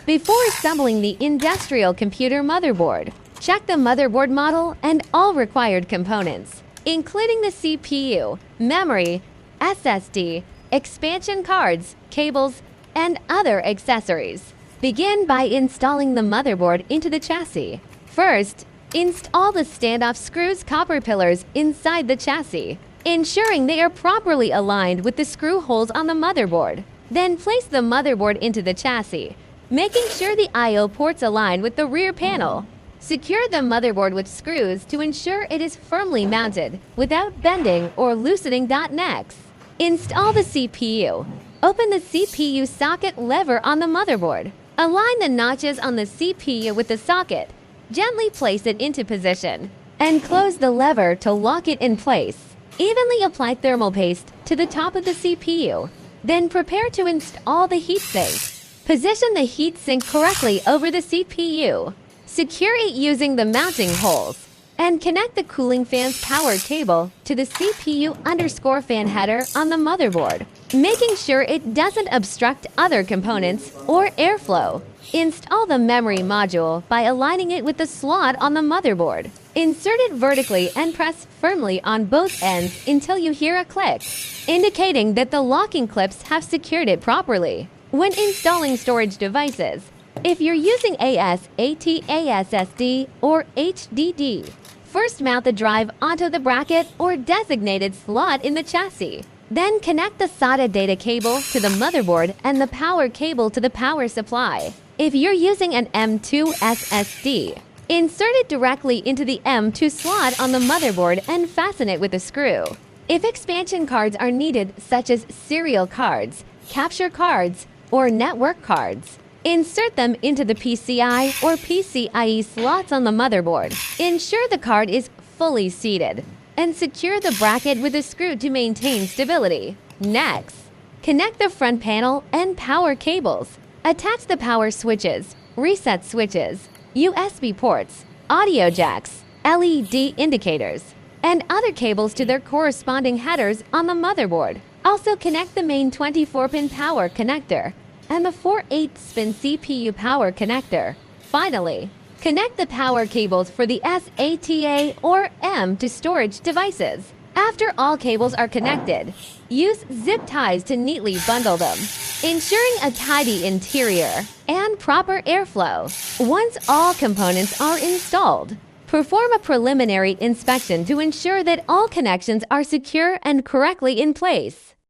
Before assembling the industrial computer motherboard, check the motherboard model and all required components, including the CPU, memory, SSD, expansion cards, cables, and other accessories. Begin by installing the motherboard into the chassis. First, install the standoff screws copper pillars inside the chassis, ensuring they are properly aligned with the screw holes on the motherboard. Then place the motherboard into the chassis, making sure the I/O ports align with the rear panel. Secure the motherboard with screws to ensure it is firmly mounted without bending or loosening. Next, install the CPU. Open the CPU socket lever on the motherboard. Align the notches on the CPU with the socket. Gently place it into position and close the lever to lock it in place. Evenly apply thermal paste to the top of the CPU. Then prepare to install the heatsink. Position the heatsink correctly over the CPU. Secure it using the mounting holes and connect the cooling fan's power cable to the CPU_fan header on the motherboard, making sure it doesn't obstruct other components or airflow. Install the memory module by aligning it with the slot on the motherboard. Insert it vertically and press firmly on both ends until you hear a click, indicating that the locking clips have secured it properly. When installing storage devices, if you're using ASAT, SSD, or HDD, first mount the drive onto the bracket or designated slot in the chassis. Then connect the SATA data cable to the motherboard and the power cable to the power supply. If you're using an M2 SSD, insert it directly into the M2 slot on the motherboard and fasten it with a screw. If expansion cards are needed, such as serial cards, capture cards, or network cards, insert them into the PCI or PCIe slots on the motherboard. Ensure the card is fully seated and secure the bracket with a screw to maintain stability. Next, connect the front panel and power cables. Attach the power switches, reset switches, USB ports, audio jacks, LED indicators, and other cables to their corresponding headers on the motherboard. Also connect the main 24-pin power connector and the 4/8-spin CPU power connector. Finally, connect the power cables for the SATA or M2 storage devices. After all cables are connected, use zip ties to neatly bundle them, ensuring a tidy interior and proper airflow. Once all components are installed, perform a preliminary inspection to ensure that all connections are secure and correctly in place.